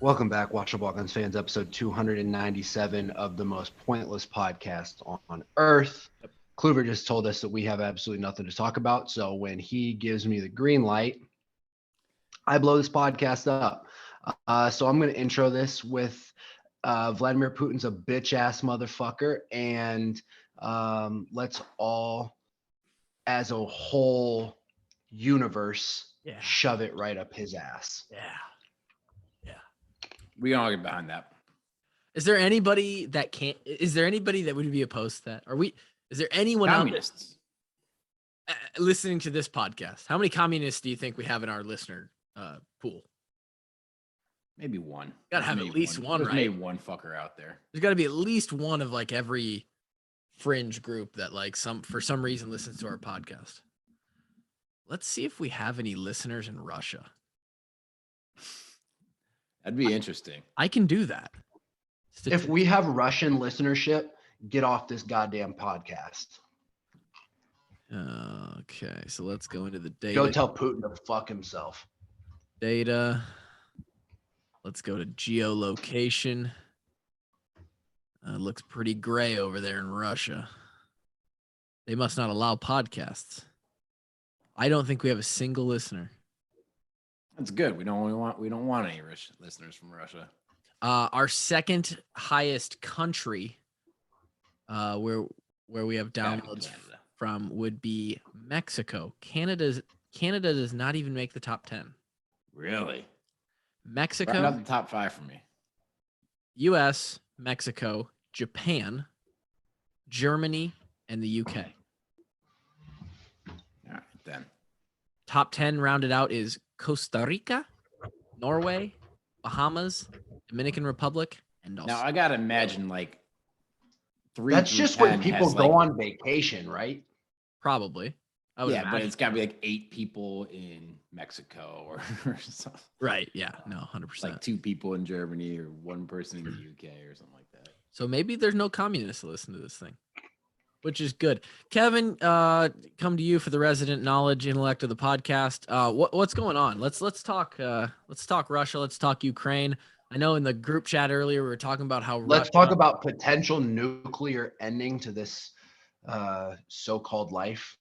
Welcome back, Watchable Guns fans, episode 297 of the most pointless podcast on earth. Kluver just told us that we have absolutely nothing to talk about. So when he gives me the green light, I blow this podcast up. So I'm going to intro this with Vladimir Putin's a bitch ass motherfucker. And let's all, as a whole universe, shove it right up his ass. Yeah. We can all get behind that. Is there anybody that can't? Is there anybody that would be opposed to that? Is there anyone Communists listening to this podcast? How many communists do you think we have in our listener pool? Maybe one. Gotta have at least one, right? Maybe one fucker out there. There's got to be at least one of like every fringe group that like for some reason listens to our podcast. Let's see if we have any listeners in Russia. That'd be interesting. I can do that. If we have Russian listenership, get off this goddamn podcast. Okay, so let's go into the data. Go tell Putin to fuck himself. Data. Let's go to geolocation. Looks pretty gray over there in Russia. They must not allow podcasts. I don't think we have a single listener. That's good. We don't want any listeners from Russia. Our second highest country, where we have downloads from, would be Mexico. Canada does not even make the top 10. Really? Mexico, Right, not the top 5 for me. U.S., Mexico, Japan, Germany, and the UK. All right, then. Top 10 rounded out is Costa Rica, Norway, Bahamas, Dominican Republic, and Now I gotta imagine like 3. That's just when people go on vacation, right? Probably. I would imagine. But it's gotta be like 8 people in Mexico or something. Right. Yeah. No, 100%. Like 2 people in Germany or 1 person in the UK or something like that. So maybe there's no communists to listen to this thing, which is good. Kevin, come to you for the resident knowledge intellect of the podcast. What's going on? Let's talk Russia. Let's talk Ukraine. I know in the group chat earlier we were talking about how Let's talk about potential nuclear ending to this so-called life.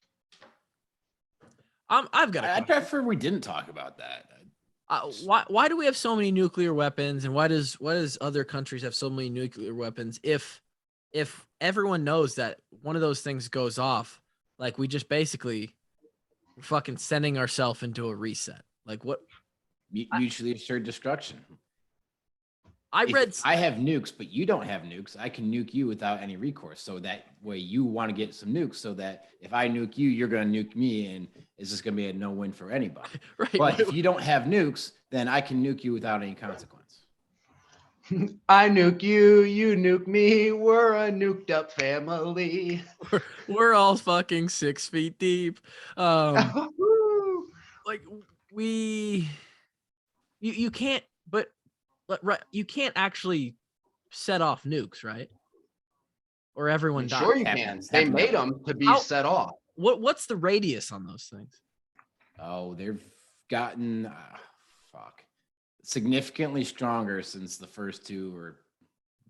I'd prefer we didn't talk about that. Why do we have so many nuclear weapons, and why does other countries have so many nuclear weapons? If everyone knows that one of those things goes off, like we just basically we're fucking sending ourselves into a reset. Like what? Mutually assured destruction. I have nukes, but you don't have nukes. I can nuke you without any recourse. So that way you want to get some nukes so that if I nuke you, you're going to nuke me. And it's just going to be a no win for anybody. Right. But if you don't have nukes, then I can nuke you without any consequence. I nuke you, you nuke me. We're a nuked up family. We're all fucking 6 feet deep. Like you can't, but right, you can't actually set off nukes, right? Or everyone dies. Sure you can. They made them to be set off. What's the radius on those things? Oh, they've gotten significantly stronger since the first 2 were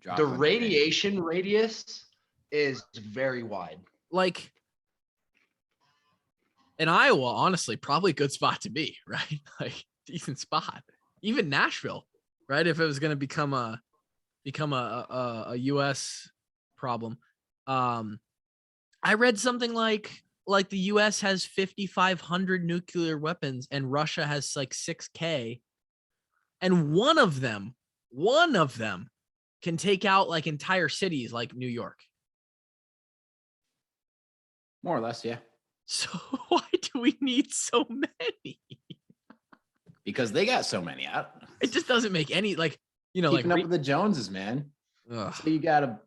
dropped. The radiation radius is very wide. Like in Iowa, honestly, probably a good spot to be, right? Like decent spot. Even Nashville, right? If it was going to become a U.S. problem. I read something like the U.S. has 5,500 nuclear weapons and Russia has like 6K, and one of them can take out like entire cities like New York. More or less, yeah. So why do we need so many? Because they got so many. It just doesn't make any keeping up with the Joneses, man. Ugh. So you got a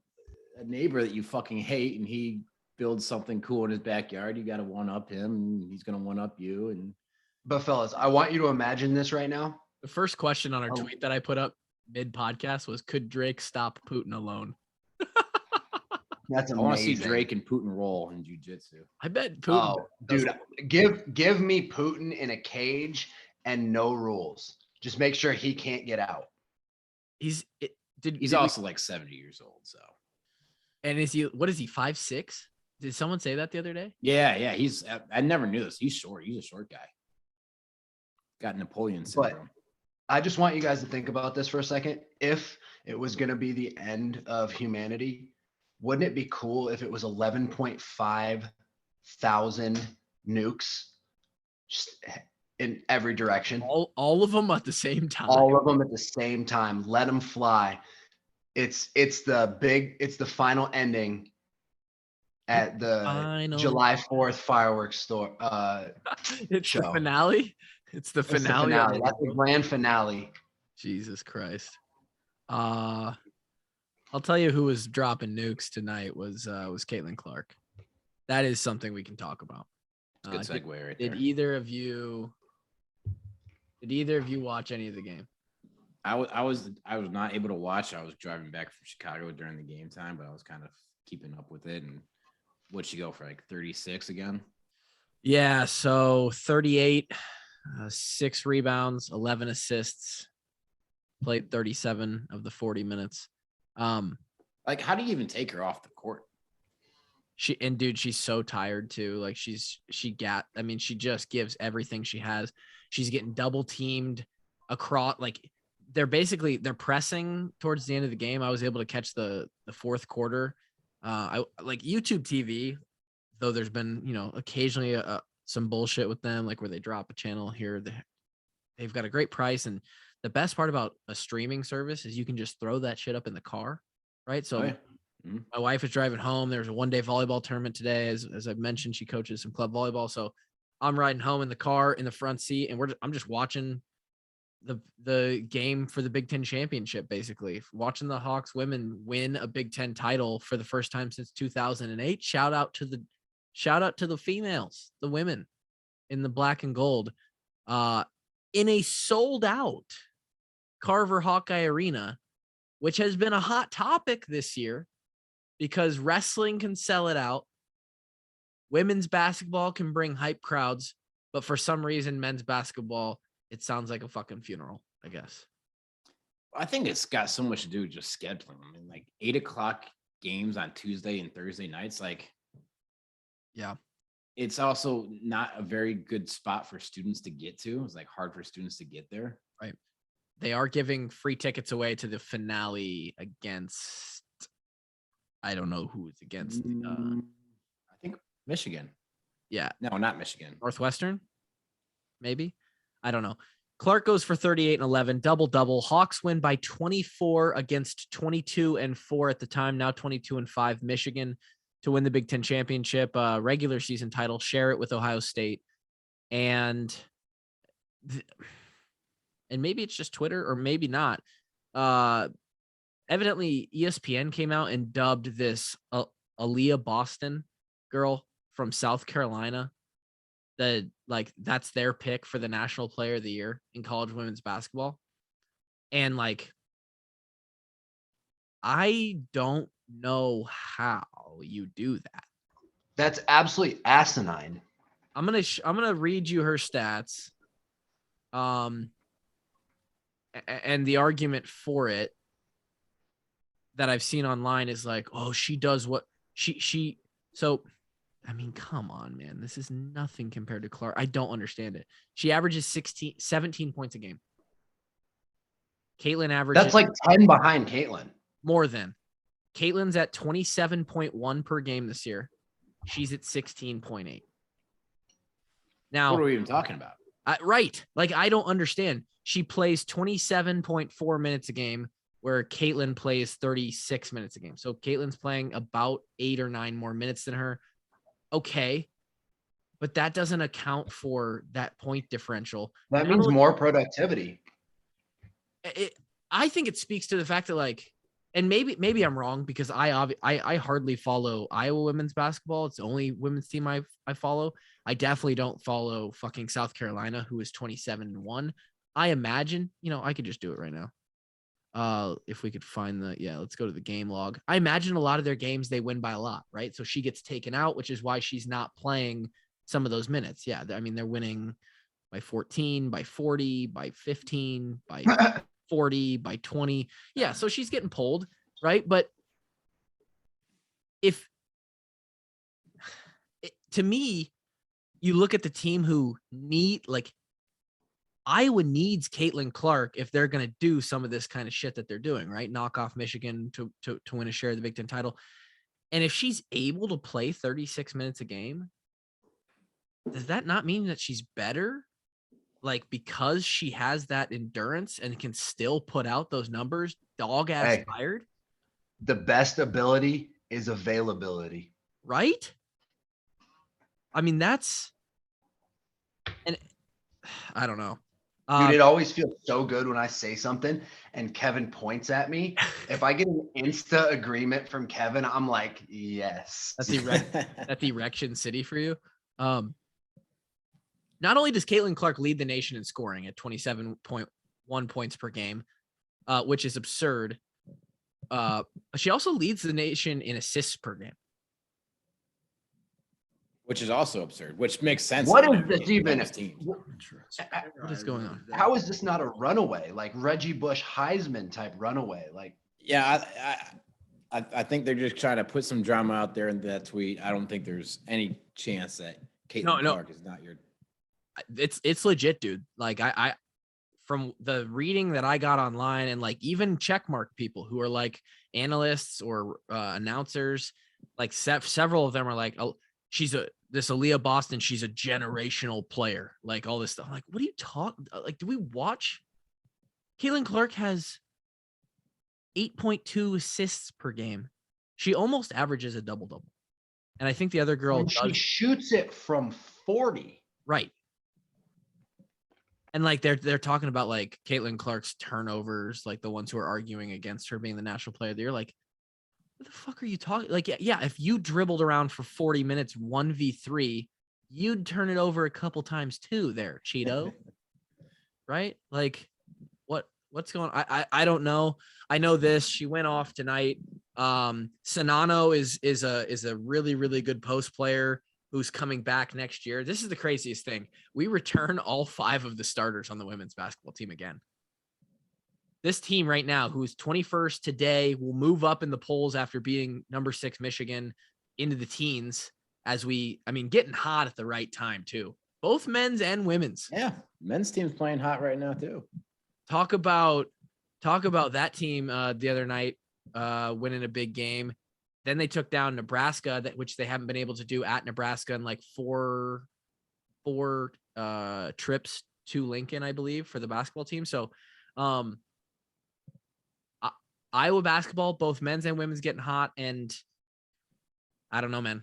neighbor that you fucking hate, and he builds something cool in his backyard. You got to one up him, and he's gonna one up you. And but fellas, I want you to imagine this right now. The first question on our tweet that I put up mid podcast was, "Could Drake stop Putin alone?" That's amazing. I want to see Drake and Putin roll in jiu-jitsu. I bet Putin. Oh, dude, give me Putin in a cage and no rules. Just make sure he can't get out. He's also like 70 years old. So. And what is he, 5'6"? Did someone say that the other day? Yeah. I never knew this. He's short. He's a short guy. Got Napoleon syndrome. But I just want you guys to think about this for a second. If it was going to be the end of humanity, wouldn't it be cool if it was 11.5 thousand nukes just in every direction? All of them at the same time. All of them at the same time. Let them fly. It's the final ending at the July 4th fireworks store. It's show. the finale. It's the finale. That's the grand finale. Jesus Christ. I'll tell you who was dropping nukes tonight was Caitlin Clark. That is something we can talk about. Good segue right there. Did either of you watch any of the game? I was not able to watch. I was driving back from Chicago during the game time, but I was kind of keeping up with it. And what'd she go for, like 36 again? Yeah, so 38, 6 rebounds, 11 assists, played 37 of the 40 minutes. Like, how do you even take her off the court? She's so tired too. Like she just gives everything she has. She's getting double teamed across, like they're pressing towards the end of the game. I was able to catch the fourth quarter. I like YouTube TV, though there's been, occasionally some bullshit with them, like where they drop a channel here. They've got a great price. And the best part about a streaming service is you can just throw that shit up in the car. Right. So my wife is driving home. There's a 1-day volleyball tournament today. As I've mentioned, she coaches some club volleyball. So I'm riding home in the car in the front seat, and I'm just watching the game for the Big Ten championship, basically watching the Hawks women win a Big Ten title for the first time since 2008. Shout out to the females, the women in the black and gold, in a sold out Carver Hawkeye Arena, which has been a hot topic this year because wrestling can sell it out. Women's basketball can bring hype crowds, but for some reason, men's basketball, it sounds like a fucking funeral, I guess. I think it's got so much to do with just scheduling. I mean, like 8:00 games on Tuesday and Thursday nights. Like, yeah, it's also not a very good spot for students to get to. It's like hard for students to get there. Right. They are giving free tickets away to the finale against, I don't know who it's against. I think Michigan. Yeah. No, not Michigan. Northwestern, maybe. I don't know. Clark goes for 38 and 11, double. Hawks win by 24 against 22 and 4 at the time. Now 22 and 5. Michigan to win the Big Ten championship, regular season title, share it with Ohio State. And maybe it's just Twitter or maybe not. Evidently ESPN came out and dubbed this Aaliyah Boston girl from South Carolina. That's their pick for the National Player of the Year in college women's basketball. And I don't know how you do that. That's absolutely asinine. I'm going to read you her stats. And the argument for it that I've seen online is like, oh, she does what so I mean, come on, man. This is nothing compared to Clark. I don't understand it. She averages 17 points a game. Caitlin averages. That's like 10 behind Caitlin. More than. Caitlin's at 27.1 per game this year. She's at 16.8. Now, what are we even talking about? Right. Like, I don't understand. She plays 27.4 minutes a game, where Caitlin plays 36 minutes a game. So Caitlin's playing about 8 or 9 more minutes than her. Okay. But that doesn't account for that point differential. That means more productivity. I think it speaks to the fact that and maybe I'm wrong because I hardly follow Iowa women's basketball. It's the only women's team I follow. I definitely don't follow fucking South Carolina, who is 27-1. I imagine, I could just do it right now. If we could find let's go to the game log. I imagine a lot of their games, they win by a lot, right? So she gets taken out, which is why she's not playing some of those minutes. Yeah. I mean, they're winning by 14, by 40, by 15, by 40 by 20. Yeah, so she's getting pulled, right? But to me, you look at the team who need, like, Iowa needs Caitlin Clark if they're going to do some of this kind of shit that they're doing, right? Knock off Michigan to win a share of the Big Ten title. And if she's able to play 36 minutes a game, does that not mean that she's better? Like, because she has that endurance and can still put out those numbers, dog ass tired? The best ability is availability. Right? I mean, and I don't know. Dude, it always feels so good when I say something and Kevin points at me. If I get an insta agreement from Kevin, I'm like, yes. That's erection city for you. Not only does Caitlin Clark lead the nation in scoring at 27.1 points per game, which is absurd, she also leads the nation in assists per game. Which is also absurd, which makes sense. What is this even? What is going on? How is this not a runaway? Like Reggie Bush Heisman type runaway? Like, yeah, I think they're just trying to put some drama out there in that tweet. I don't think there's any chance that Caitlin Clark is not your. It's legit, dude. Like I from the reading that I got online, and like even checkmark people who are like analysts or announcers, like several of them are like, oh, this Aaliyah Boston, she's a generational player, like all this stuff. I'm like, what are you talking? Like, do we watch? Caitlin Clark has 8.2 assists per game. She almost averages a double-double. And I think the other girl she shoots it from 40. Right. And like they're talking about like Caitlin Clark's turnovers, like the ones who are arguing against her being the national player of the year. Like, what the fuck are you talking? Like, yeah, if you dribbled around for 40 minutes, 1v3, you'd turn it over a couple times too there, Cheeto. Right? Like, what's going on? I don't know. I know this. She went off tonight. Sanano is a really, really good post player who's coming back next year. This is the craziest thing. We return all 5 of the starters on the women's basketball team again. This team right now, who's 21st today, will move up in the polls after beating number 6 Michigan into the teens getting hot at the right time too. Both men's and women's. Yeah, men's team's playing hot right now too. Talk about that team the other night winning a big game. Then they took down Nebraska, which they haven't been able to do at Nebraska in like four trips to Lincoln, I believe, for the basketball team. So Iowa basketball, both men's and women's getting hot. And I don't know, man.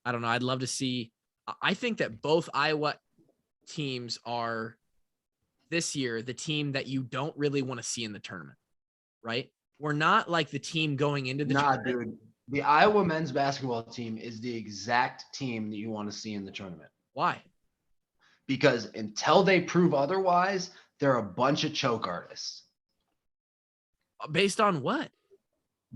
I don't know. I'd love to see. I think that both Iowa teams are this year the team that you don't really want to see in the tournament, right? We're not like the team going into the tournament. Dude. The Iowa men's basketball team is the exact team that you want to see in the tournament. Why? Because until they prove otherwise, they're a bunch of choke artists. Based on what?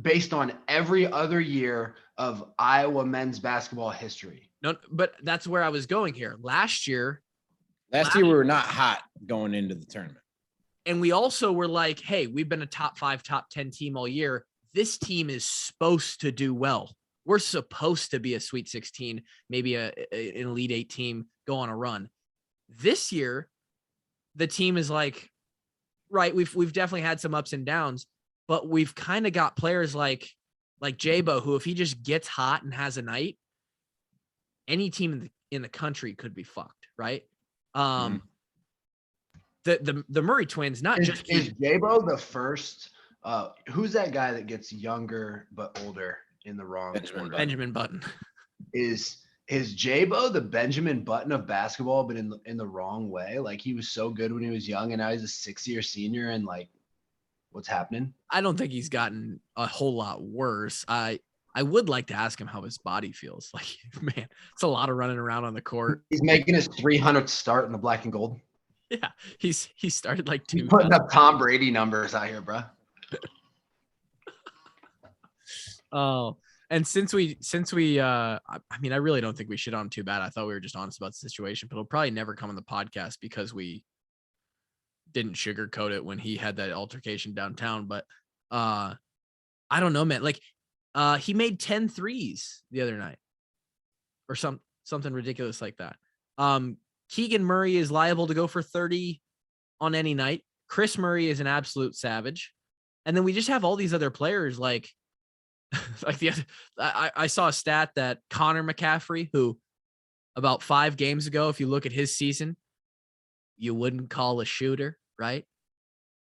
Based on every other year of Iowa men's basketball history. No, but that's where I was going here. Last year we were not hot going into the tournament. And we also were like, hey, we've been a top 5, top 10 team all year. This team is supposed to do well. We're supposed to be a Sweet 16, maybe an Elite 8 team, go on a run. This year, the team is like, right, we've definitely had some ups and downs, but we've kind of got players like Jabo, who if he just gets hot and has a night, any team in the country could be fucked, right? The Murray twins, is Jabo the first? Who's that guy that gets younger but older in the wrong? Benjamin Button. Is Jabo the Benjamin Button of basketball, but in the wrong way? Like, he was so good when he was young, and now he's a 6-year senior, and like, what's happening? I don't think he's gotten a whole lot worse. I would like to ask him how his body feels. Like, man, it's a lot of running around on the court. He's making his 300th start in the black and gold. Yeah, he started like 2. He's putting up Tom Brady numbers out here, bro. Oh, and since we, I really don't think we shit on him too bad. I thought we were just honest about the situation, but it'll probably never come on the podcast because we didn't sugarcoat it when he had that altercation downtown, but I don't know, man. Like he made 10 threes the other night or something ridiculous like that. Keegan Murray is liable to go for 30 on any night. Chris Murray is an absolute savage. And then we just have all these other players like I saw a stat that Connor McCaffrey, who about 5 games ago, if you look at his season, you wouldn't call a shooter, right?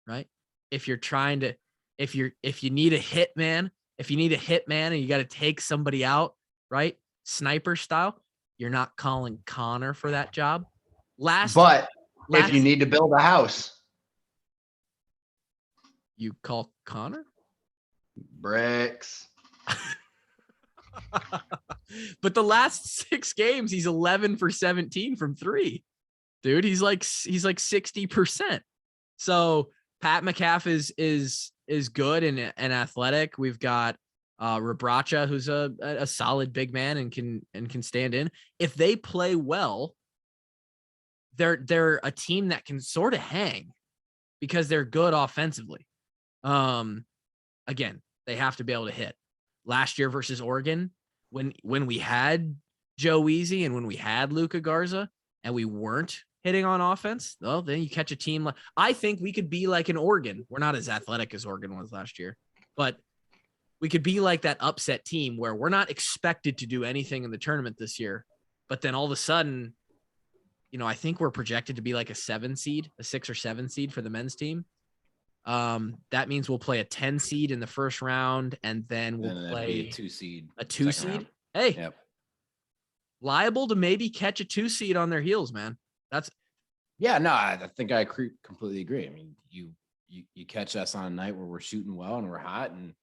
Right? If you need a hitman and you got to take somebody out, right? Sniper style, you're not calling Connor for that job. If you need to build a house, you call Connor? Bricks. But the last 6 games, he's 11 for 17 from 3. Dude, he's like 60%. So Pat McCaff is good and athletic. We've got Rebracha, who's a solid big man and can stand in. If they play well, they're a team that can sort of hang because they're good offensively. Again, they have to be able to hit. Last year versus Oregon, when we had Joe Weezy and when we had Luka Garza and we weren't hitting on offense, well, then you catch a team like I think we could be like an Oregon. We're not as athletic as Oregon was last year, but we could be like that upset team where we're not expected to do anything in the tournament this year, but then all of a sudden, I think we're projected to be like a 6 or 7 seed for the men's team. That means we'll play a 10 seed in the first round, and then we'll play a 2 seed. A 2 seed? Round. Hey, yep. Liable to maybe catch a 2 seed on their heels, man. I think I completely agree. I mean, you catch us on a night where we're shooting well and we're hot, and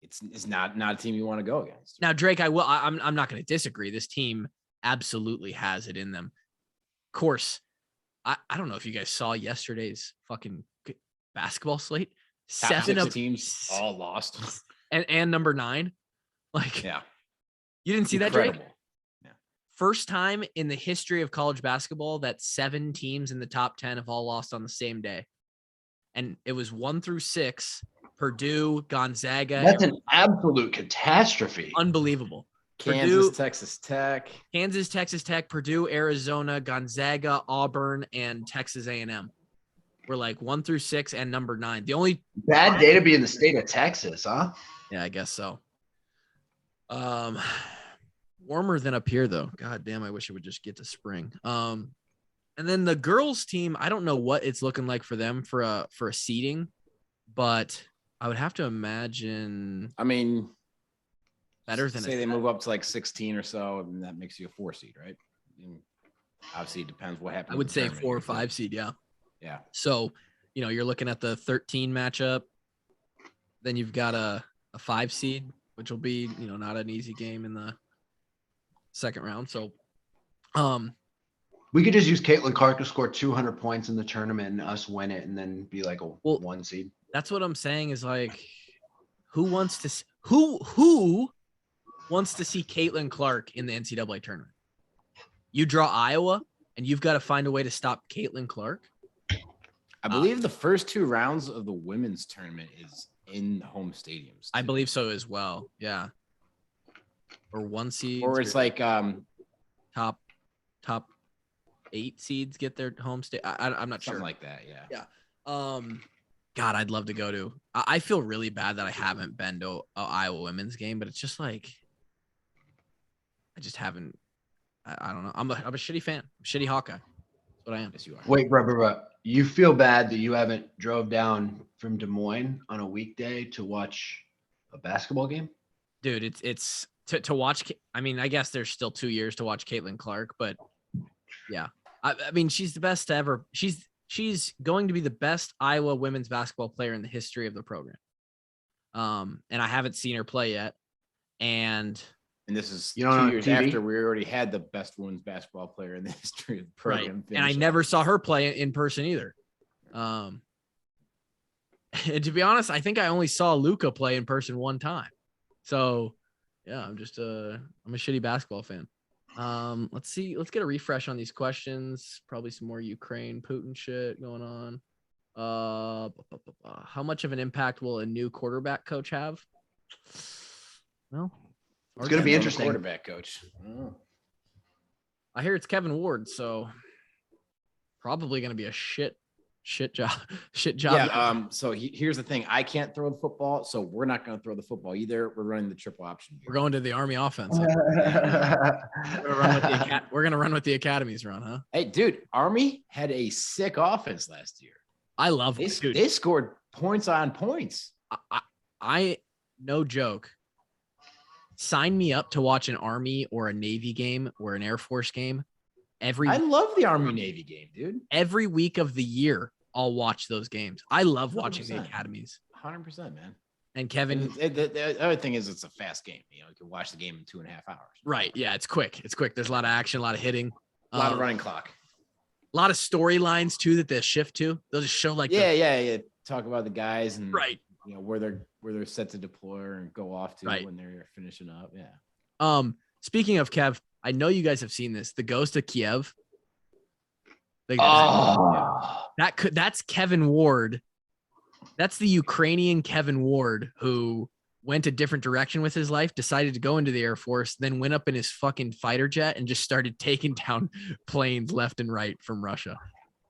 it's not a team you want to go against. Now, Drake, I'm not going to disagree. This team absolutely has it in them. Of course, I don't know if you guys saw yesterday's fucking basketball slate. Top 6 teams all lost. And number 9. Like, yeah. You didn't see Incredible. that, Drake? Yeah. First time in the history of college basketball that 7 teams in the top 10 have all lost on the same day. And it was 1 through 6, Purdue, Gonzaga. That's an absolute catastrophe. Unbelievable. Kansas, Purdue, Texas Tech, Purdue, Arizona, Gonzaga, Auburn, and Texas A&M. We're like 1 through 6 and number 9. The only bad day to be in the state of Texas, huh? Yeah, I guess so. Warmer than up here though. God damn, I wish it would just get to spring. And then the girls team, I don't know what it's looking like for them for a seeding, but I would have to imagine. I mean, better than say they move up to like 16 or so, and that makes you a 4 seed, right? And obviously, it depends what happens. I would say 4 or 5 seed, yeah. Yeah. So, you're looking at the 13 matchup. Then you've got a 5 seed, which will be, not an easy game in the second round. So, we could just use Caitlin Clark to score 200 points in the tournament and us win it, and then be like a 1 seed. That's what I'm saying is like, who wants to see Caitlin Clark in the NCAA tournament? You draw Iowa, and you've got to find a way to stop Caitlin Clark. I believe the first 2 rounds of the women's tournament is in home stadiums. I believe so as well. Yeah. Or 1 seed. Or it's like top 8 seeds get their home state. I'm not sure. Something like that. Yeah. Yeah. God, I'd love to go to. I feel really bad that I haven't been to an Iowa women's game, but it's just like I just haven't. I don't know. I'm a shitty fan. I'm a shitty Hawkeye. That's what I am. Yes, you are. Wait, bro. You feel bad that you haven't drove down from Des Moines on a weekday to watch a basketball game? Dude, it's to watch. I mean, I guess there's still 2 years to watch Caitlin Clark, but yeah, I mean, she's the best to ever. She's going to be the best Iowa women's basketball player in the history of the program. And I haven't seen her play yet. And this is 2 years after we already had the best women's basketball player in the history of the program. Right. And I never saw her play in person either. And to be honest, I think I only saw Luka play in person 1 time. So yeah, I'm a shitty basketball fan. Let's see. Let's get a refresh on these questions. Probably some more Ukraine, Putin shit going on. How much of an impact will a new quarterback coach have? Well, It's going to be interesting. Quarterback coach. I hear it's Kevin Ward, so probably going to be a shit job. Yeah. So here's the thing. I can't throw the football, so we're not going to throw the football either. We're running the triple option here. We're going to the Army offense. Huh? We're going to run with the academies run, huh? Hey, dude, Army had a sick offense last year. I love they scored points on points. I no joke. Sign me up to watch an Army or a Navy game or an Air Force game. I love the Army Navy game, dude. Every week of the year, I'll watch those games. I love watching 100%. the academies. 100%, man. And Kevin, the other thing is it's a fast game. You can watch the game in 2.5 hours. Right. Yeah, it's quick. There's a lot of action, a lot of hitting. A lot of running clock. A lot of storylines too that they shift to. They'll just show like yeah. Talk about the guys and right. Where they're set to deploy and go off to when they're finishing up. Yeah. Speaking of Kev, I know you guys have seen this. The Ghost of Kiev. That's Kevin Ward. That's the Ukrainian Kevin Ward who went a different direction with his life, decided to go into the Air Force, then went up in his fucking fighter jet and just started taking down planes left and right from Russia.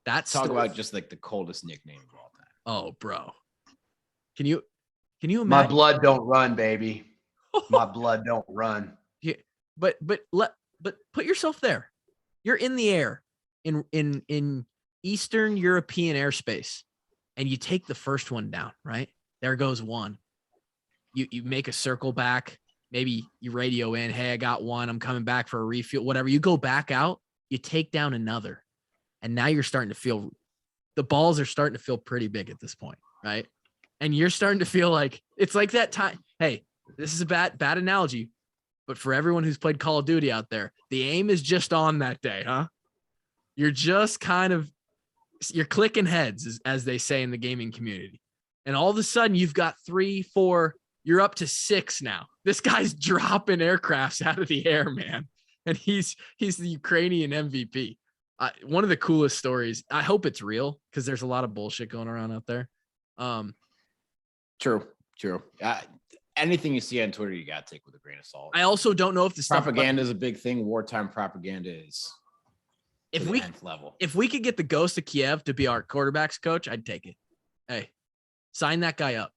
That's about just like the coldest nickname of all time. Oh, bro. Can you imagine? My blood don't run, baby. My blood don't run. Yeah, but put yourself there. You're in the air in Eastern European airspace, and you take the first one down, right? There goes one. You make a circle back. Maybe you radio in, hey, I got one. I'm coming back for a refuel, whatever. You go back out, you take down another. And now you're starting to feel the balls are starting to feel pretty big at this point, right? And you're starting to feel like it's like that time. Hey, this is a bad analogy, but for everyone who's played Call of Duty out there, the aim is just on that day, huh? You're just you're clicking heads, as they say in the gaming community. And all of a sudden you've got 3, 4, you're up to 6 now. This guy's dropping aircrafts out of the air, man. And he's the Ukrainian MVP. One of the coolest stories. I hope it's real because there's a lot of bullshit going around out there. True. Anything you see on Twitter, you got to take with a grain of salt. I also don't know if the propaganda is a big thing. Wartime propaganda is if we could get the Ghost of Kiev to be our quarterbacks coach, I'd take it. Hey, sign that guy up.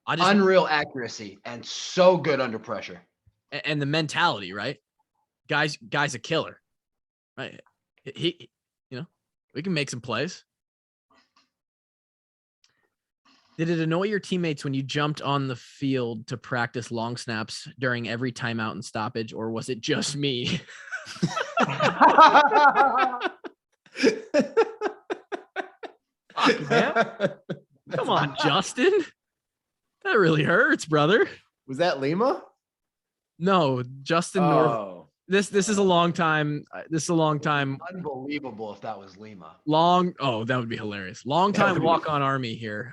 Unreal accuracy and so good under pressure. And the mentality, right? Guy's a killer, right? He we can make some plays. Did it annoy your teammates when you jumped on the field to practice long snaps during every timeout and stoppage, or was it just me? Fuck, man. Come on, Justin. That really hurts, brother. Was that Lima? No, Justin North. This is a long time. Unbelievable if that was Lima. That would be hilarious. Long time walk on Army here.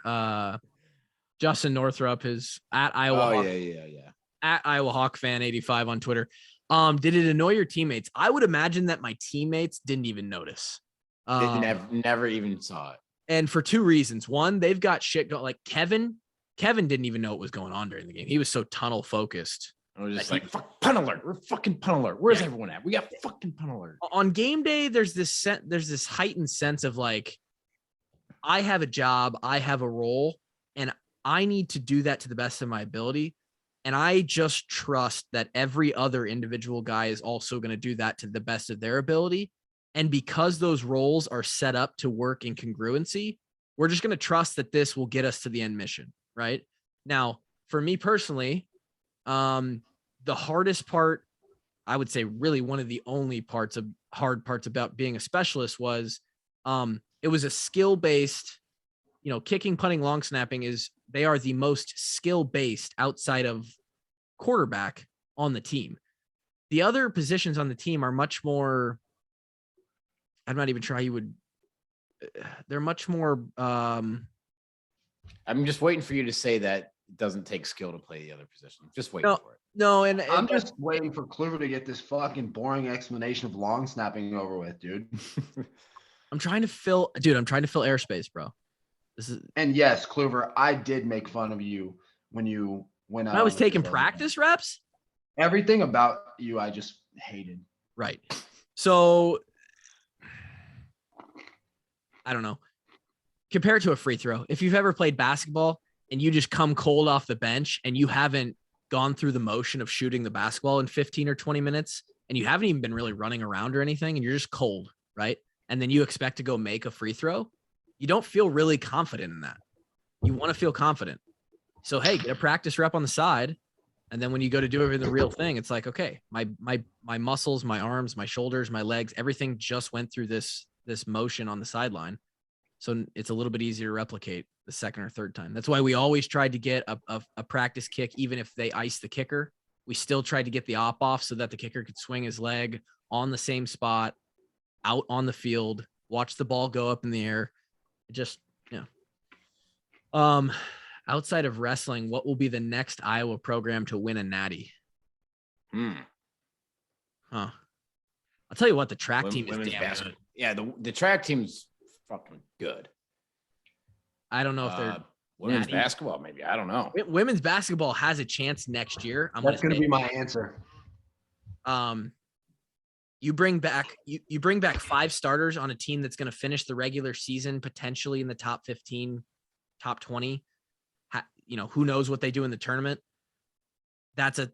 Justin Northrup is at Iowa. Yeah. At Iowa Hawk fan 85 on Twitter. Did it annoy your teammates? I would imagine that my teammates didn't even notice. They never even saw it. And for 2 reasons. One, they've got shit going. Like Kevin didn't even know what was going on during the game. He was so tunnel focused. I was just like, fuck, punt alert. We're fucking punt alert. Where's everyone at? We got fucking punt alert. On game day, there's this heightened sense of like, I have a job, I have a role, and I need to do that to the best of my ability. And I just trust that every other individual guy is also going to do that to the best of their ability. And because those roles are set up to work in congruency, we're just going to trust that this will get us to the end mission, right? Now, for me personally, the hardest part, I would say really one of the only hard parts about being a specialist was it was a skill-based, kicking, punting, long snapping they are the most skill-based outside of quarterback on the team. The other positions on the team are much more, I'm not even sure how you would, they're much more. I'm just waiting for you to say that it doesn't take skill to play the other position. Just wait No. for it. No, and I'm just waiting for Kluver to get this fucking boring explanation of long snapping over with, dude. I'm trying to fill airspace, bro. This is And yes, Kluver, I did make fun of you when you went out. when I was on a taking development. practice reps. Everything about you, I just hated. Right. So I don't know. Compare it to a free throw. If you've ever played basketball and you just come cold off the bench and you haven't gone through the motion of shooting the basketball in 15 or 20 minutes and you haven't even been really running around or anything and you're just cold, right? And then you expect to go make a free throw, you don't feel really confident in that. You want to feel confident. So, hey, get a practice rep on the side. And then when you go to do it in the real thing, it's like, okay, my muscles, my arms, my shoulders, my legs, everything just went through this motion on the sideline. So it's a little bit easier to replicate the second or third time. That's why we always tried to get a practice kick, even if they ice the kicker. We still tried to get the op off so that the kicker could swing his leg on the same spot, out on the field, watch the ball go up in the air. It just, outside of wrestling, what will be the next Iowa program to win a Natty? Huh. I'll tell you what, the track team is damn good. Yeah, the track team's fucking good. I don't know if they're women's Natty. basketball, maybe. I don't know. Women's basketball has a chance next year. That's going to be my answer. You bring back 5 starters on a team that's going to finish the regular season potentially in the top 15, top 20. Who knows what they do in the tournament? That's a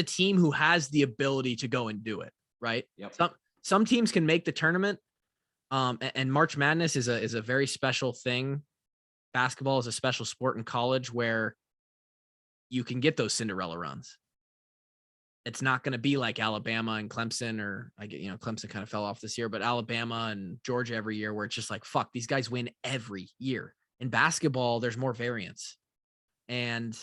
team who has the ability to go and do it, right? Yep. Some teams can make the tournament. And March Madness is a very special thing. Basketball is a special sport in college where you can get those Cinderella runs. It's not going to be like Alabama and Clemson, or Clemson kind of fell off this year, but Alabama and Georgia every year, where it's just like, fuck, these guys win every year. In basketball, there's more variance, and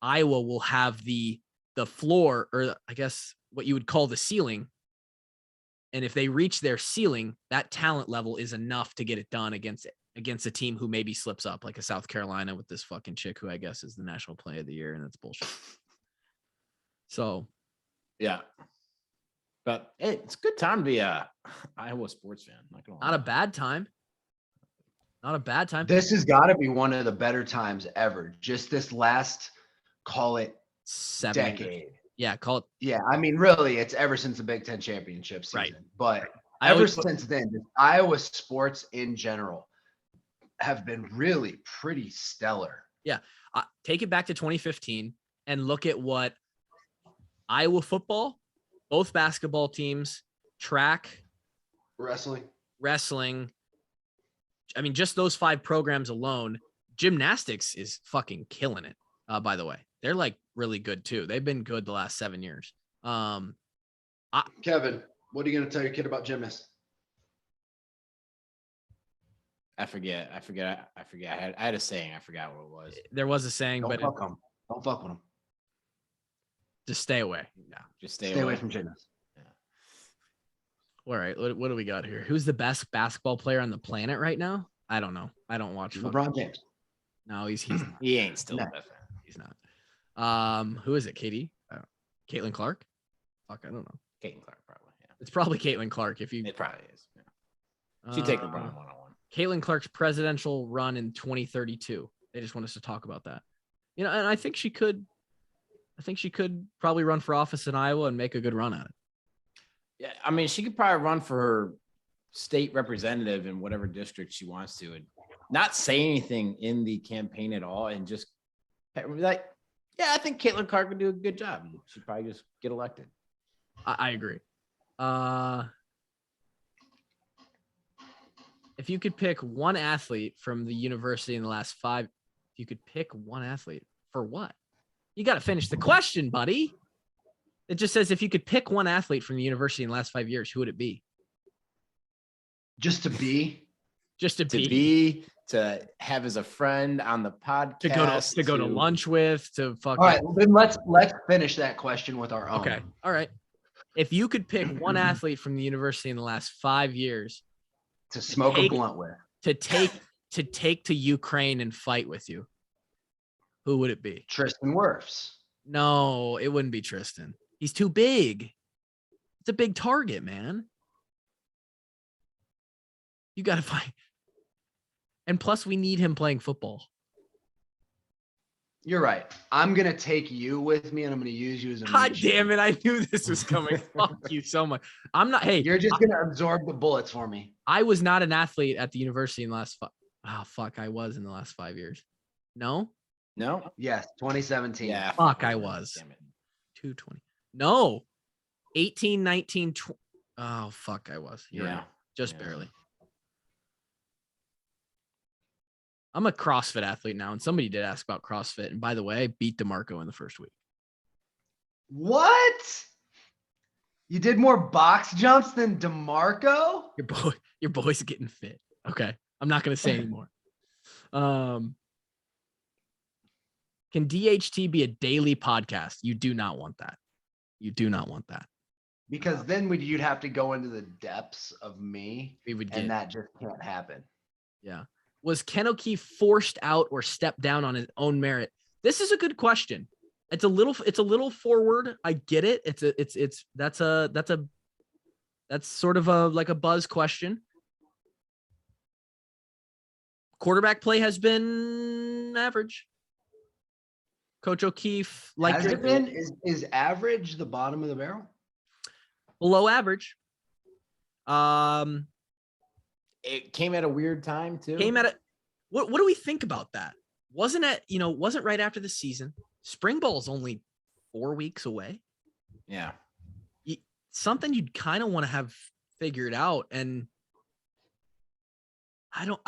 Iowa will have the floor, or I guess what you would call the ceiling. And if they reach their ceiling, that talent level is enough to get it done against a team who maybe slips up, like a South Carolina with this fucking chick who I guess is the national play of the year, and that's bullshit. So, yeah, but hey, it's a good time to be a Iowa sports fan. Not a bad time. Not a bad time. This has got to be one of the better times ever. Just this last, call it 7 decade. years. Yeah, call it. Yeah, I mean, really, it's ever since the Big Ten championship season. Right. But ever since then, Iowa sports in general have been really pretty stellar. Yeah, take it back to 2015 and look at what Iowa football, both basketball teams, track, wrestling. I mean, just those 5 programs alone. Gymnastics is fucking killing it. By the way, they're like really good too. They've been good the last 7 years. Kevin, what are you going to tell your kid about gymnasts? I forget. I had a saying. I forgot what it was. There was a saying, Don't but fuck them. Don't fuck with them. Just stay away. Yeah, just stay away from gymnasts. Yeah. All right, what do we got here? Who's the best basketball player on the planet right now? I don't know. I don't watch LeBron James. No, he's he ain't still no. the best. He's not. Who is it? Katie? Caitlin Clark? Fuck, I don't know. Caitlin Clark, probably. Yeah. It's probably Caitlin Clark. It probably is. Yeah. She'd take LeBron 1-on-1. Caitlin Clark's presidential run in 2032. They just want us to talk about that. And I think she could. I think she could probably run for office in Iowa and make a good run at it. Yeah, I mean, she could probably run for her state representative in whatever district she wants to, and not say anything in the campaign at all, and just be like, yeah, I think Caitlin Clark would do a good job. She'd probably just get elected. I agree. If you could pick one athlete from the university in the last 5, if you could pick one athlete for what? You got to finish the question, buddy. It just says if you could pick one athlete from the university in the last 5 years, who would it be? Just to be? Just to be. To be, to have as a friend on the podcast. To go to lunch with, to fucking. All right, then let's finish that question with our own. Okay. All right. If you could pick one athlete from the university in the last 5 years to smoke a blunt with, to take to take to Ukraine and fight with you, who would it be? Tristan Wirfs. No, it wouldn't be Tristan. He's too big. It's a big target, man. You got to fight. And plus, we need him playing football. You're right. I'm going to take you with me, and I'm going to use you as a God munition. damn it. I knew this was coming. Fuck you so much. I'm not. Hey, You're just going to absorb the bullets for me. I was not an athlete at the university in the last I was in the last 5 years. No? No. Yes, 2017. Yeah. Fuck, I was. 220. No. 18, 19, 20. Oh, fuck, I was. You're right. Just barely. I'm a CrossFit athlete now, and somebody did ask about CrossFit. And by the way, I beat DeMarco in the first week. What? You did more box jumps than DeMarco? Your boy's getting fit. Okay. I'm not going to say anymore. Can DHT be a daily podcast? You do not want that. You do not want that. Because then you'd have to go into the depths of me, and that just can't happen. Yeah. Was Ken O'Keefe forced out or stepped down on his own merit? This is a good question. It's a little forward. I get it. That's sort of like a buzz question. Quarterback play has been average. Coach O'Keefe, has it been? Is average the bottom of the barrel? Below average. It came at a weird time too. What do we think about that? Wasn't right after the season. Spring ball's only 4 weeks away. Yeah. Something you'd kind of want to have figured out. And I don't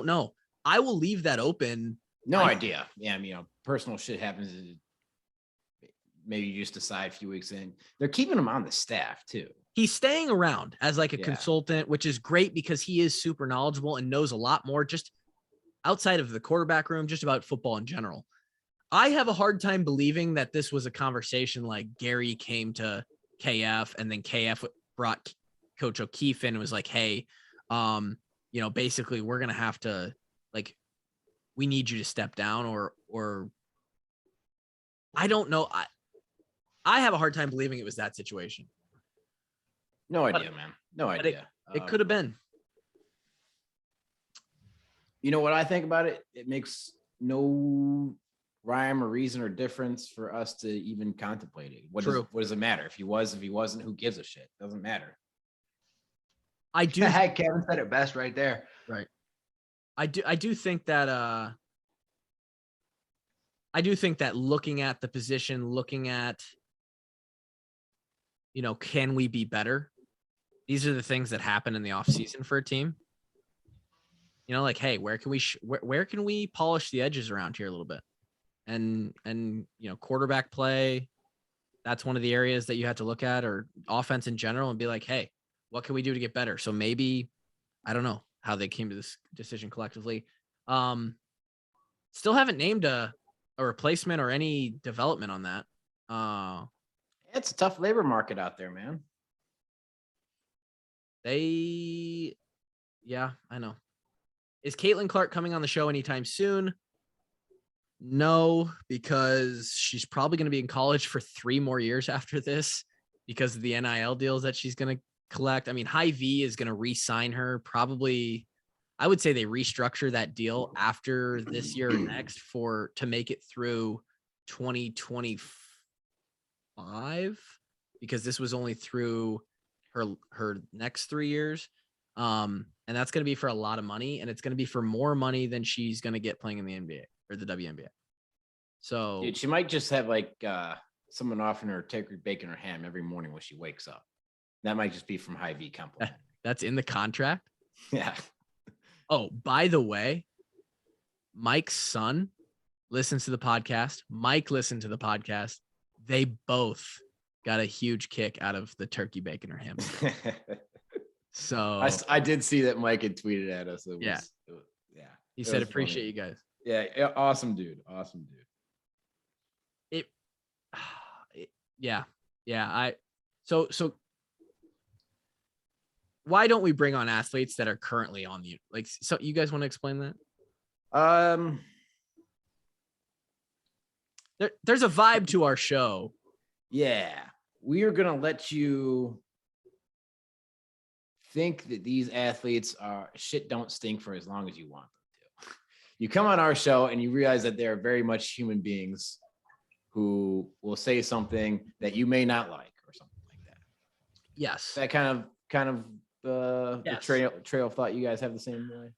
know. I will leave that open. No idea. Yeah. I mean, personal shit happens. Maybe you just decide a few weeks in. They're keeping him on the staff too. He's staying around as like a consultant, which is great because he is super knowledgeable and knows a lot more just outside of the quarterback room, just about football in general. I have a hard time believing that this was a conversation like Gary came to KF and then KF brought Coach O'Keefe in and was like, hey, basically we're going to have to, like, we need you to step down or I don't know. I have a hard time believing it was that situation. No idea, man. No idea. It could have been. You know what I think about it? It makes no rhyme or reason or difference for us to even contemplate it. What does it matter? If he wasn't, who gives a shit? Doesn't matter. I do. Kevin said it best right there. Right. I do think that looking at the position, looking at, can we be better? These are the things that happen in the off season for a team. Like, hey, where can we polish the edges around here a little bit? And quarterback play, that's one of the areas that you have to look at, or offense in general, and be like, hey, what can we do to get better? So maybe, I don't know how they came to this decision collectively. Still haven't named a replacement or any development on that. It's a tough labor market out there, man. I know. Is Caitlin Clark coming on the show anytime soon? No, because she's probably going to be in college for 3 more years after this because of the NIL deals that she's going to collect. I mean, Hy-Vee is going to re-sign her. Probably, I would say they restructure that deal after this year or next to make it through 2025, because this was only through her next 3 years. And that's going to be for a lot of money, and it's going to be for more money than she's going to get playing in the NBA or the WNBA. So dude, she might just have like someone offering her turkey, bacon, or ham every morning when she wakes up. That might just be from Hy-Vee compliment. That's in the contract. Yeah. Oh, by the way, Mike's son listens to the podcast. Mike listened to the podcast. They both got a huge kick out of the turkey, bacon, or ham. So I did see that Mike had tweeted at us. He said, appreciate you guys. Yeah. Awesome, dude. So why don't we bring on athletes that are currently on the, like, so you guys want to explain that? There's a vibe to our show. Yeah, we are gonna let you think that these athletes are shit don't stink for as long as you want them to. You come on our show and you realize that they're very much human beings who will say something that you may not like or something like that. Yes. That kind of Yes. the trail of thought. You guys have the same way.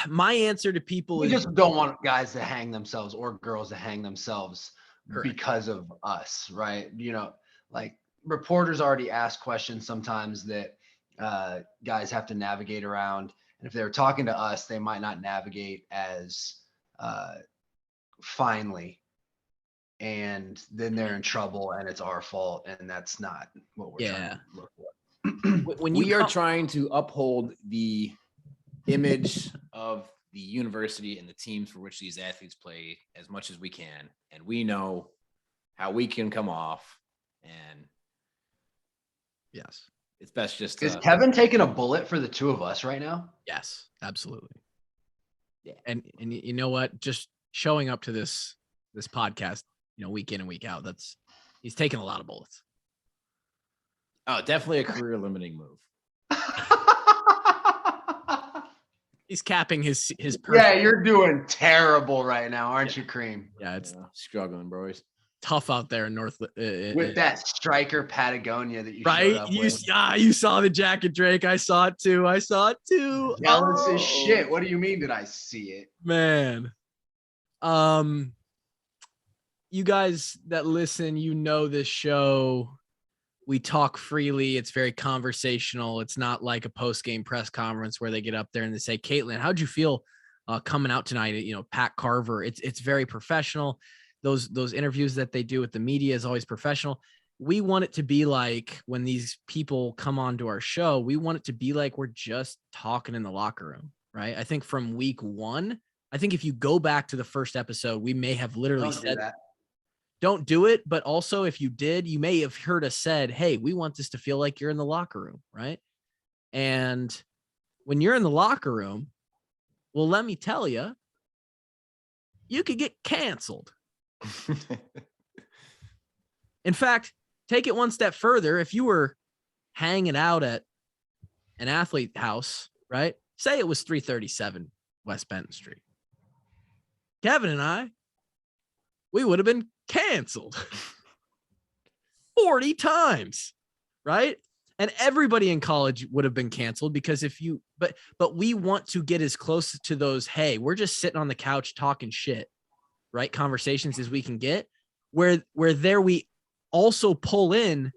My answer to people We is just don't want guys to hang themselves or girls to hang themselves Correct. because of us, right? You know, like reporters already ask questions sometimes that guys have to navigate around. And if they were talking to us, they might not navigate as finely. And then they're in trouble and it's our fault. And that's not what we're trying to look for. when We are trying to uphold the image of the university and the teams for which these athletes play as much as we can. And we know how we can come off. And yes, it's best just Is Kevin taking a bullet for the two of us right now? yes, absolutely. Yeah. And you know what? Just showing up to this podcast, you know, week in and week out, he's taking a lot of bullets. Oh, definitely a career limiting move. He's capping his Yeah, you're doing terrible right now, aren't you, Cream? Yeah, it's struggling, boys. tough out there in North with that striker Patagonia that you right. showed up with. You saw the jacket, Drake. I saw it too. Jealous as shit. What do you mean? Did I see it, man? You guys that listen, you know this show. We talk freely. It's very conversational. It's not like a post-game press conference where they get up there and they say, Caitlin, how'd you feel coming out tonight? You know, Pat Carver. It's very professional. Those interviews that they do with the media is always professional. We want it to be like when these people come onto our show, we want it to be like we're just talking in the locker room, right? I think from week one, I think if you go back to the first episode, we may have literally said that. Don't do it. But also if you did, you may have heard us said, hey, we want this to feel like you're in the locker room. Right. And when you're in the locker room, well, let me tell you, you could get canceled. In fact, take it one step further. If you were hanging out at an athlete house, right? Say it was 337 West Benton Street. Kevin and I, we would have been canceled 40 times, right? And everybody in college would have been canceled because but we want to get as close to those, hey, we're just sitting on the couch talking shit, right? Conversations as we can get, where there we also pull in,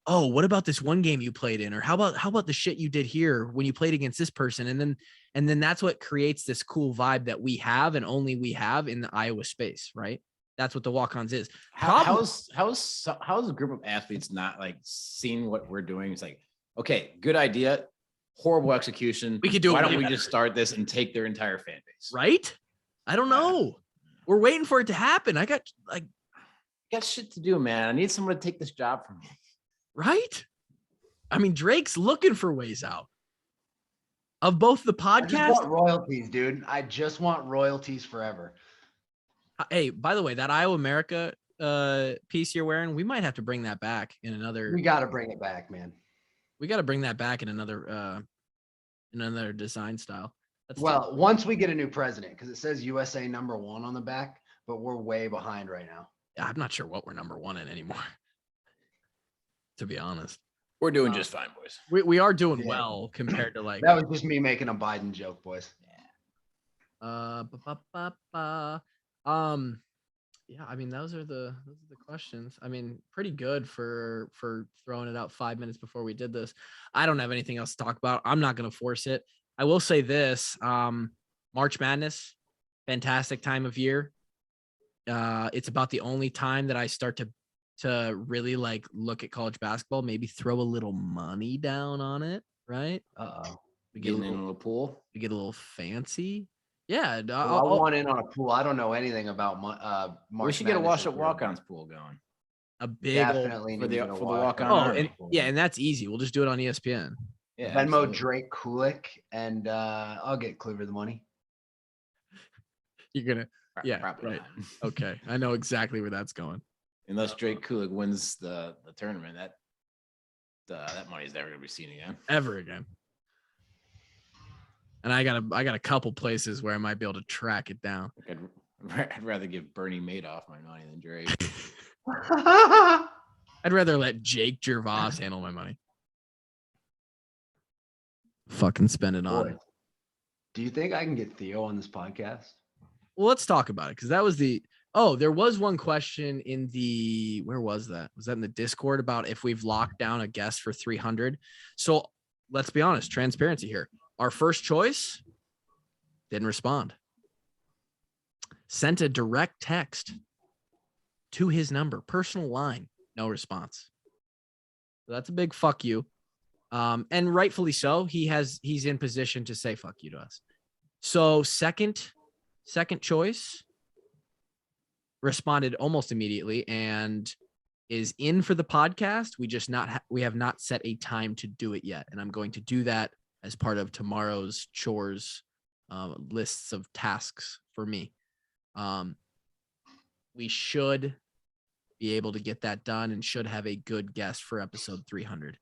oh, what about this one game you played in? Or how about the shit you did here when you played against this person? And then that's what creates this cool vibe that we have and only we have in the Iowa space, right? That's what the walk-ons is. How's a group of athletes not like seeing what we're doing? It's like, okay, good idea, horrible execution. We could do it. Why don't we just start this and take their entire fan base? Right? I don't know. We're waiting for it to happen. I got shit to do, man. I need someone to take this job from me. Right? I mean, Drake's looking for ways out of both the podcast. I just want royalties, dude. I just want royalties forever. Hey, by the way, that Iowa America piece you're wearing, we might have to bring that back in another. We got to bring it back, man. We got to bring that back in another design style. Once we get a new president, because it says USA #1 on the back, but we're way behind right now. I'm not sure what we're #1 in anymore. To be honest, we're doing just fine, boys. We are doing well compared to like. That was just me making a Biden joke, boys. Yeah, I mean, those are the questions. I mean, pretty good for throwing it out 5 minutes before we did this. I don't have anything else to talk about. I'm not going to force it. I will say this, March Madness, fantastic time of year. It's about the only time that I start to really like look at college basketball, maybe throw a little money down on it. Right. We get a little pool. We get a little fancy. Yeah, I want in on a pool. I don't know anything about March. We should get a walk-ons pool going. A big definitely for the walk-on. And that's easy. We'll just do it on ESPN. Yeah, Venmo Drake Kulik, and I'll get Cleaver the money. You're gonna, yeah, Probably right. not. Okay, I know exactly where that's going. Unless Drake Kulik wins the tournament, that money is never gonna be seen again. Ever again. And I got a couple places where I might be able to track it down. Like I'd rather give Bernie Madoff my money than Drake. I'd rather let Jake Gervais handle my money. Fucking spend it on. Boy, do you think I can get Theo on this podcast? Well, let's talk about it because that was there was one question in the, where was that? Was that in the Discord about if we've locked down a guest for 300? So let's be honest, transparency here. Our first choice didn't respond. Sent a direct text to his number, personal line, no response. So that's a big fuck you. And rightfully so. He's in position to say fuck you to us. So second choice responded almost immediately and is in for the podcast. We have not set a time to do it yet. And I'm going to do that as part of tomorrow's chores lists of tasks for me. We should be able to get that done and should have a good guest for episode 300.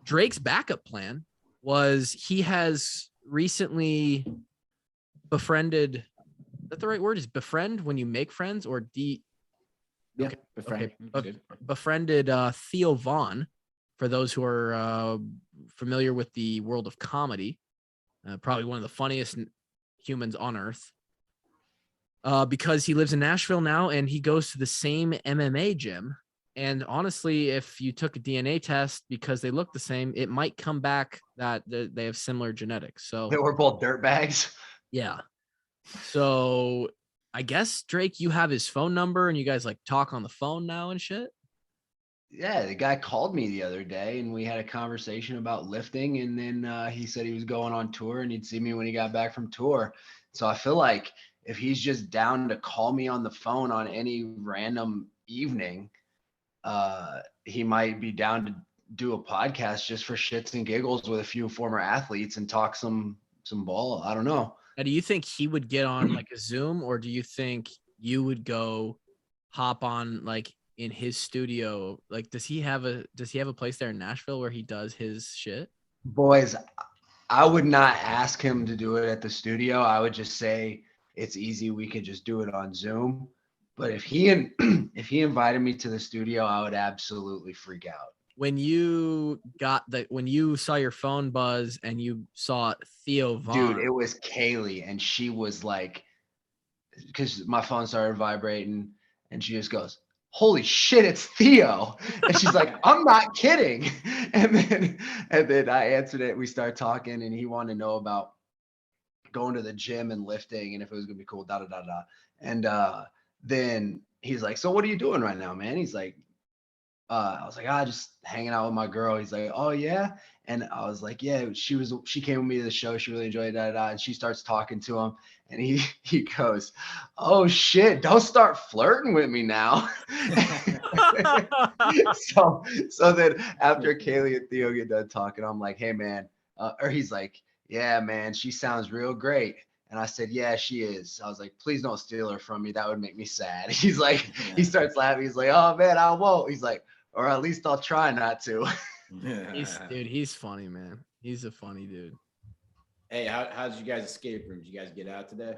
Drake's backup plan was he has recently befriended. Is that the right word? Is befriend when you make friends or Yeah, okay, befriend. okay. Befriended Theo Vaughn. For those who are familiar with the world of comedy, probably one of the funniest humans on earth. Because he lives in Nashville now and he goes to the same MMA gym. And honestly, if you took a DNA test because they look the same, it might come back that they have similar genetics. So They were both dirtbags. yeah. So I guess Drake, you have his phone number and you guys like talk on the phone now and shit. Yeah, the guy called me the other day and we had a conversation about lifting. And then he said he was going on tour and he'd see me when he got back from tour. So I feel like if he's just down to call me on the phone on any random evening, he might be down to do a podcast just for shits and giggles with a few former athletes and talk some ball. I don't know. Now, do you think he would get on like a Zoom or do you think you would go hop on like in his studio? Like, does he have a place there in Nashville where he does his shit? Boys, I would not ask him to do it at the studio. I would just say it's easy. We could just do it on Zoom. But if he invited me to the studio, I would absolutely freak out. When you saw your phone buzz and you saw Theo Vaughn. Dude, it was Kaylee and she was like, because my phone started vibrating and she just goes, holy shit, it's Theo. And she's like, I'm not kidding. And then I answered it. We started talking and he wanted to know about going to the gym and lifting and if it was gonna be cool, And then he's like, so what are you doing right now, man? He's like, I was like, just hanging out with my girl. He's like, oh yeah. And I was like, yeah, she came with me to the show. She really enjoyed it. And she starts talking to him and he goes, oh shit, don't start flirting with me now. so then after Kaylee and Theo get done talking, I'm like, hey man, or he's like, yeah, man, she sounds real great. And I said, yeah, she is. I was like, please don't steal her from me. That would make me sad. He's like, he starts laughing. He's like, oh man, I won't. He's like, or at least I'll try not to. He's funny, man. He's a funny dude. Hey, how did you guys escape room? Did you guys get out today?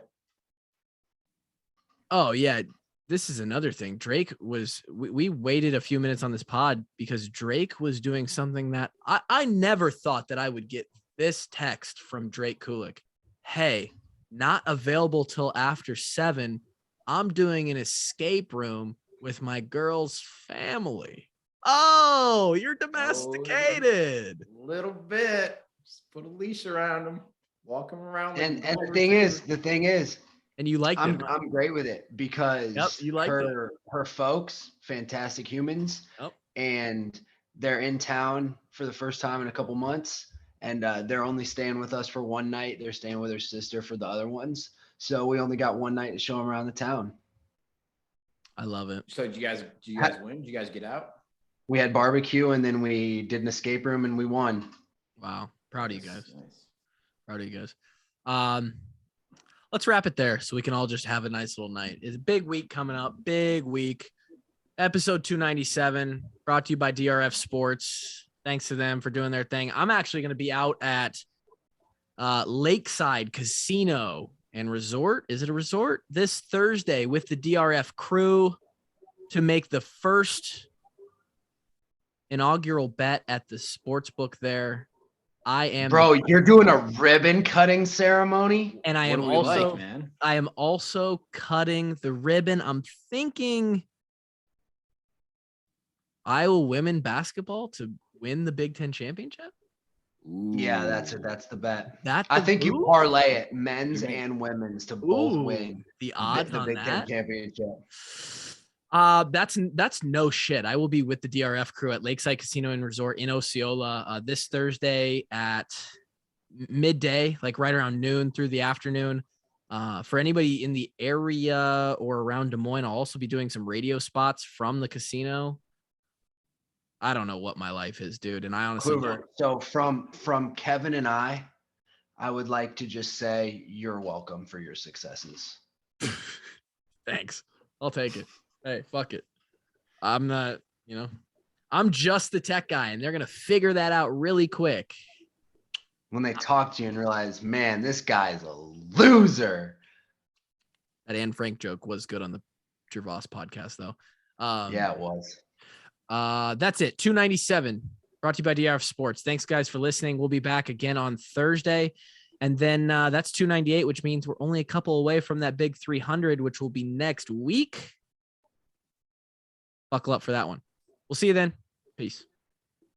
Oh yeah. This is another thing. Drake we waited a few minutes on this pod because Drake was doing something that I never thought that I would get this text from Drake Kulik. Hey, not available till after 7. I'm doing an escape room with my girl's family. Oh, you're domesticated. A little bit. Just put a leash around him. Walk him around. And the thing is, and you like I'm great with it because you like her folks, fantastic humans, and they're in town for the first time in a couple months. And they're only staying with us for one night. They're staying with her sister for the other ones. So we only got one night to show them around the town. I love it. So did you guys win? Did you guys get out? We had barbecue and then we did an escape room and we won. Wow. Proud of you guys. Nice. Proud of you guys. let's wrap it there so we can all just have a nice little night. It's a big week coming up. Big week. Episode 297 brought to you by DRF Sports. Thanks to them for doing their thing. I'm actually going to be out at Lakeside Casino and Resort. Is it a resort? This Thursday with the DRF crew to make the first inaugural bet at the sports book there. I am, bro. You're doing a ribbon cutting ceremony, and I What am do we also, like, man? I am also cutting the ribbon. I'm thinking Iowa women basketball to win the Big Ten championship. Yeah, that's it. That's the bet. That I the think you move? parlay it, men's You make- and women's, to both Ooh, win the odds the on Big Ten that. championship. That's no shit. I will be with the DRF crew at Lakeside Casino and Resort in Osceola this Thursday at midday, like right around noon through the afternoon. For anybody in the area or around Des Moines, I'll also be doing some radio spots from the casino. I don't know what my life is, dude. And I honestly Kluver, so from Kevin and I would like to just say you're welcome for your successes. thanks. I'll take it. Hey, fuck it. I'm not, I'm just the tech guy, and they're going to figure that out really quick. When they talk to you and realize, man, this guy's a loser. That Anne Frank joke was good on the Gervais podcast, though. Yeah, it was. That's it. 297 brought to you by DRF Sports. Thanks, guys, for listening. We'll be back again on Thursday. And then that's 298, which means we're only a couple away from that big 300, which will be next week. Buckle up for that one. We'll see you then. Peace.